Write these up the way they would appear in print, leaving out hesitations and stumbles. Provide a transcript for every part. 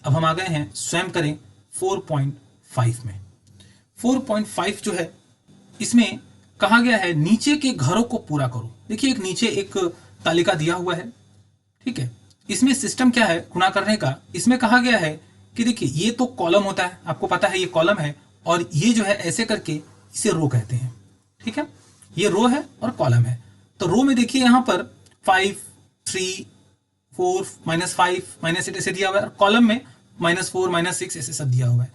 अब हम आ गए हैं स्वयं करें 4.5 में। 4.5 जो है इसमें कहा गया है नीचे के घरों को पूरा करो। देखिए एक नीचे एक तालिका दिया हुआ है, ठीक है। इसमें सिस्टम क्या है गुणा करने का, इसमें कहा गया है कि देखिए ये तो कॉलम होता है, आपको पता है ये कॉलम है, और ये जो है ऐसे करके इसे रो कहते हैं, ठीक है। ये रो है और कॉलम है। तो रो में देखिए यहां पर 5, 3, 4, -5, -8 ऐसे दिया हुआ है, और कॉलम में -4, -6 ऐसे सब दिया हुआ है।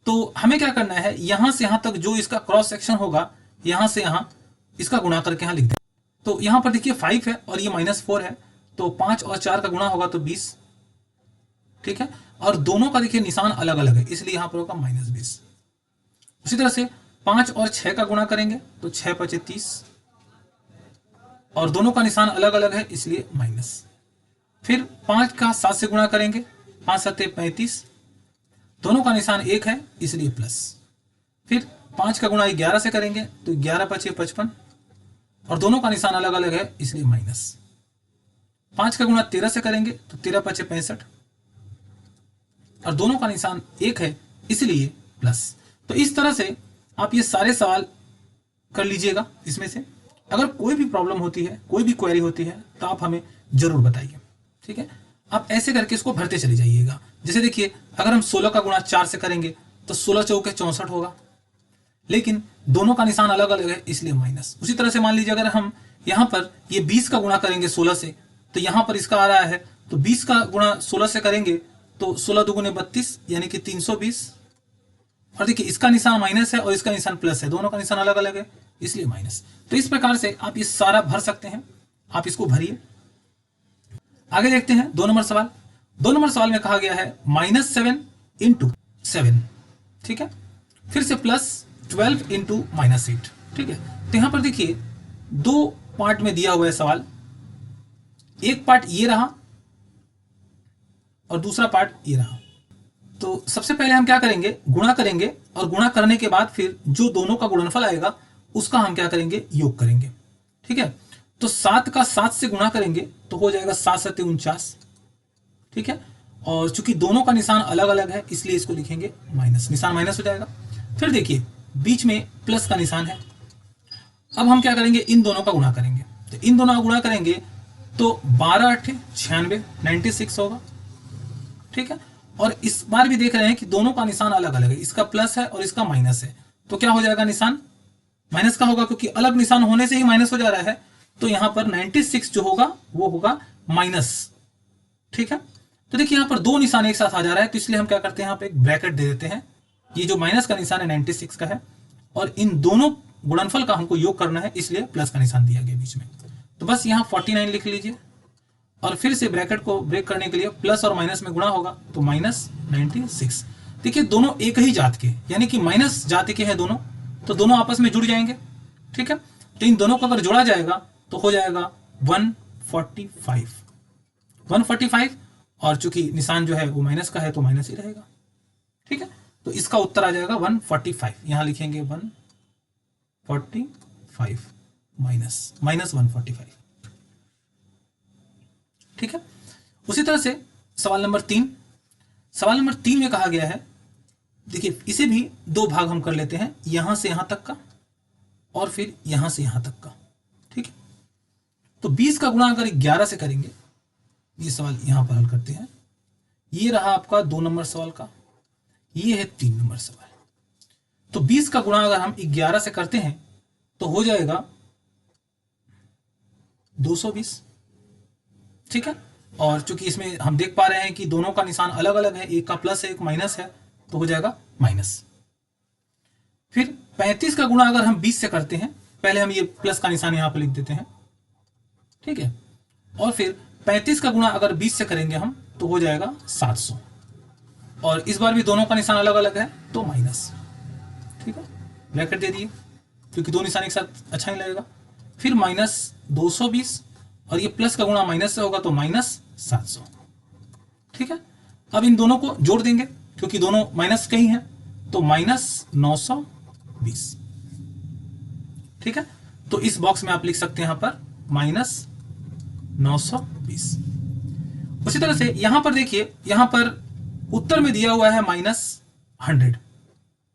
तो हमें क्या करना है, यहां से यहां तक जो इसका क्रॉस सेक्शन होगा, यहां से यहां इसका गुणा करके यहां लिख दें। तो यहां पर देखिए 5 है और ये -4 है, तो 5 और 4 का गुणा होगा तो 20, ठीक है। और दोनों का देखिए निशान अलग अलग है, इसलिए यहां पर होगा -20। उसी तरह से 5 और 6 का गुणा करेंगे तो 6 × 5 = 30, और दोनों का निशान अलग अलग है इसलिए माइनस। फिर 5 का 7 से गुणा करेंगे, 5 × 7 = 35, दोनों का निशान 1 है इसलिए प्लस। फिर 5 का गुणा 11 से करेंगे तो 11 × 5 = 55, और दोनों का निशान अलग अलग है इसलिए माइनस। 5 का गुणा 13 से करेंगे तो 13 × 5 = 65, और दोनों का निशान 1 है इसलिए प्लस। तो इस तरह से आप ये सारे सवाल कर लीजिएगा। इसमें से अगर कोई भी प्रॉब्लम होती है, कोई भी क्वेरी होती है, तो आप हमें जरूर बताइए, ठीक है। आप ऐसे करके इसको भरते चले जाइएगा। जैसे देखिए अगर हम 16 का गुणा 4 से करेंगे तो 16 चौके 64 होगा, लेकिन दोनों का निशान अलग अलग है इसलिए माइनस। उसी तरह से मान लीजिए अगर हम यहाँ पर ये 20 का गुणा करेंगे 16 से, तो यहाँ पर इसका आ रहा है, तो 20 का गुणा 16 से करेंगे तो 16 × 2 = 32 यानी कि 320, और देखिए इसका निशान माइनस है और इसका निशान प्लस है, दोनों का निशान अलग अलग है इसलिए माइनस। तो इस प्रकार से आप ये सारा भर सकते हैं, आप इसको भरिए। आगे देखते हैं 2 नंबर सवाल। 2 नंबर सवाल में कहा गया है -7 × 7, ठीक है। फिर से +12 × -8, ठीक है। तो यहां पर देखिए 2 पार्ट में दिया हुआ है सवाल। एक पार्ट ये रहा और दूसरा पार्ट ये रहा। तो सबसे पहले हम क्या करेंगे, गुणा करेंगे, और गुणा करने के बाद फिर जो दोनों का गुणनफल आएगा उसका हम क्या करेंगे, योग करेंगे, ठीक है। तो 7 का 7 से गुणा करेंगे तो हो जाएगा 7 × 7 = 49, ठीक है। और चूंकि दोनों का निशान अलग अलग है इसलिए इसको लिखेंगे माइनस, निशान माइनस हो जाएगा। फिर देखिए बीच में प्लस का निशान है। अब हम क्या करेंगे, इन दोनों का गुणा करेंगे। तो इन दोनों का गुणा करेंगे तो 12 × 8 = 96, 96 होगा, ठीक है। और इस बार भी देख रहे हैं कि दोनों का निशान अलग अलग है, इसका प्लस है और इसका माइनस है, तो क्या हो जाएगा, निशान माइनस का होगा, क्योंकि अलग निशान होने से ही माइनस हो जा रहा है। तो यहां पर 96 जो होगा वो होगा माइनस, ठीक है। तो देखिए यहां पर 2 निशान एक साथ आ जा रहा है, तो इसलिए हम क्या करते हैं, यहाँ पे एक ब्रैकेट दे देते हैं। ये जो माइनस का निशान है 96 का है, और इन दोनों गुणनफल का हमको योग करना है इसलिए प्लस का निशान दिया गया बीच में। तो बस यहाँ 49 लिख लीजिए, और फिर से ब्रैकेट को ब्रेक करने के लिए प्लस और माइनस में गुणा होगा तो -96। देखिए दोनों एक ही जात के, यानी कि माइनस जाति के हैं दोनों, तो दोनों आपस में जुड़ जाएंगे, ठीक है। तो इन दोनों को अगर जोड़ा जाएगा तो हो जाएगा 145, और चूंकि निशान जो है वो माइनस का है तो माइनस ही रहेगा, ठीक है। तो इसका उत्तर आ जाएगा 145, यहां लिखेंगे 145 -145, ठीक है। उसी तरह से सवाल नंबर 3, सवाल नंबर 3 में कहा गया है, देखिए इसे भी 2 भाग हम कर लेते हैं, यहां से यहां तक का और फिर यहां से यहां तक का, ठीक है। तो 20 का गुणा अगर 11 से करेंगे, ये सवाल यहां पर हल करते हैं। ये रहा आपका 2 नंबर सवाल का, ये है 3 नंबर सवाल। तो 20 का गुणा अगर हम 11 से करते हैं तो हो जाएगा 220, ठीक है। और चूंकि इसमें हम देख पा रहे हैं कि दोनों का निशान अलग अलग है, एक का प्लस है एक माइनस है, तो हो जाएगा माइनस। फिर 35 का गुणा अगर हम 20 से करते हैं, पहले हम ये प्लस का निशान यहां पर लिख देते हैं, ठीक है। और फिर 35 का गुणा अगर 20 से करेंगे हम तो हो जाएगा 700, और इस बार भी दोनों का निशान अलग अलग है तो माइनस, ठीक है। ब्रैकेट दे दिए क्योंकि 2 निशान एक साथ अच्छा नहीं लगेगा। फिर -220, और ये प्लस का गुणा माइनस से होगा तो -700, ठीक है। अब इन दोनों को जोड़ देंगे क्योंकि दोनों माइनस के ही हैं, तो -920, ठीक है। तो इस बॉक्स में आप लिख सकते हैं यहां पर -920। उसी तरह से यहां पर देखिए, यहां पर उत्तर में दिया हुआ है -100,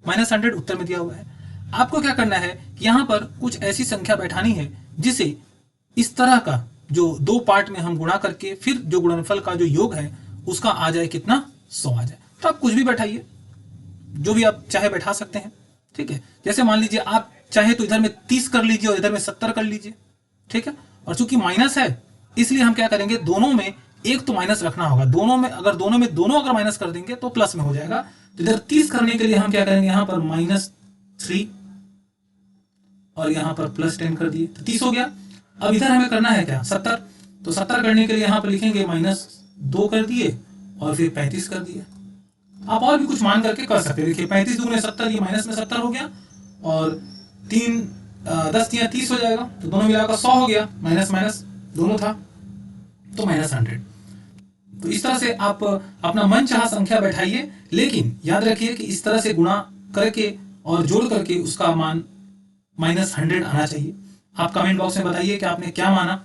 -100 उत्तर में दिया हुआ है। आपको क्या करना है कि यहां पर कुछ ऐसी संख्या बैठानी है जिसे इस तरह का जो दो पार्ट में हम गुणा करके फिर जो गुणनफल का जो योग है उसका आ जाए कितना, 100 आ जाए। तो आप कुछ भी बैठाइए, जो भी आप चाहे बैठा सकते हैं, ठीक है। जैसे मान लीजिए आप चाहे तो इधर में 30 कर लीजिए और इधर में 70 कर लीजिए, ठीक है। और चूंकि माइनस है इसलिए हम क्या करेंगे, दोनों में एक तो माइनस रखना होगा, दोनों में अगर माइनस कर देंगे तो प्लस में हो जाएगा। तो इधर 30 करने के लिए हम क्या करेंगे, यहां पर -3 और यहां पर +10 कर दिए तो 30 हो गया। अब इधर हमें करना है क्या, 70। तो 70 करने के लिए यहां पर लिखेंगे -2 कर दिए और फिर 35 कर दिए। आप और भी कुछ मान करके कर सकते हैं। देखिए 35 दूने 70, ये माइनस में 70 हो गया और 10 या 30 हो जाएगा, तो दोनों मिलाकर 100 हो गया, माइनस माइनस दोनों था तो -100। तो इस तरह से आप अपना मन चाहा संख्या बैठाइए, लेकिन याद रखिए कि इस तरह से गुणा करके और जोड़ करके उसका मान -100 आना चाहिए। आप कमेंट बॉक्स में बताइए कि आपने क्या माना।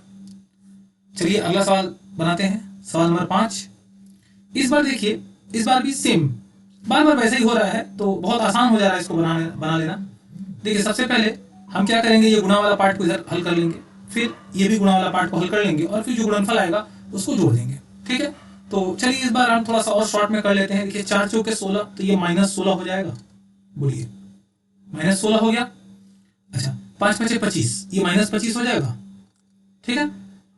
चलिए अगला सवाल बनाते हैं, सवाल नंबर 5। इस बार देखिए, इस बार भी सेम, बार बार वैसे ही हो रहा है तो बहुत आसान हो जा रहा है इसको बना लेना। देखिए सबसे पहले हम क्या करेंगे, ये गुणा वाला पार्ट को इधर हल कर लेंगे, फिर ये भी गुणा वाला पार्ट को हल कर लेंगे और फिर जो गुणनफल आएगा उसको जोड़ देंगे, ठीक है। तो चलिए इस बार हम थोड़ा सा और शॉर्ट में कर लेते हैं। देखिए 4 चौके 16, तो ये -16 हो जाएगा, बोलिए -16 हो गया। अच्छा 5 5 25, ये -25 हो जाएगा, ठीक है।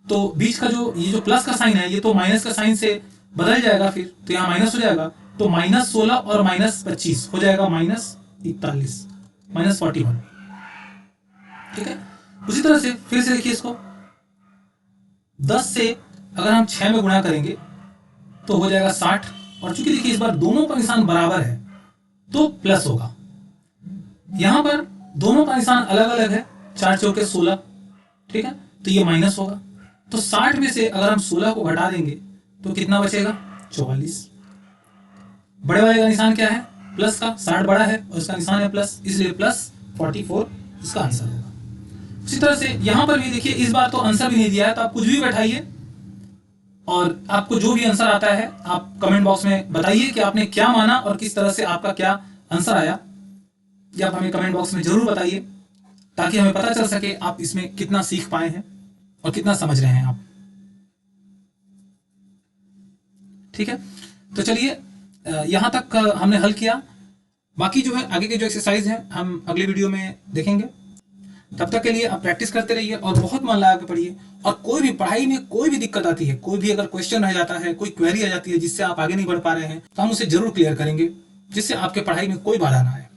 तो बीच का ये जो प्लस का साइन है ये तो माइनस का साइन से बदल जाएगा, फिर तो यहाँ माइनस हो जाएगा, तो -16 और -25 हो जाएगा -41, -41, ठीक है। उसी तरह से फिर से देखिए इसको 10 से अगर हम 6 में गुणा करेंगे तो हो जाएगा 60, और चूंकि देखिए इस बार दोनों का निशान बराबर है तो प्लस होगा। यहां पर दोनों का निशान अलग अलग है, 4 चौके 16, ठीक है, तो ये माइनस होगा। तो 60 में से अगर हम 16 को घटा देंगे तो कितना बचेगा, 44। बड़े वाले का निशान क्या है, प्लस का, 60 बड़ा है और इसका निशान है प्लस, इसलिए +44 इसका आंसर होगा। उसी तरह से यहां पर भी देखिए इस बार तो आंसर भी नहीं दिया है, तो आप कुछ भी बैठाइए और आपको जो भी आंसर आता है आप कमेंट बॉक्स में बताइए कि आपने क्या माना और किस तरह से आपका क्या आंसर आया। ये आप हमें कमेंट बॉक्स में जरूर बताइए ताकि हमें पता चल सके आप इसमें कितना सीख पाए हैं और कितना समझ रहे हैं आप, ठीक है। तो चलिए यहां तक हमने हल किया, बाकी जो है आगे के जो एक्सरसाइज है हम अगले वीडियो में देखेंगे। तब तक के लिए आप प्रैक्टिस करते रहिए और बहुत मन लगा के पढ़िए। और कोई भी पढ़ाई में कोई भी दिक्कत आती है, कोई भी अगर क्वेश्चन रह जाता है, कोई क्वेरी आ जाती है जिससे आप आगे नहीं बढ़ पा रहे हैं, तो हम उसे जरूर क्लियर करेंगे जिससे आपके पढ़ाई में कोई बाधा ना आए।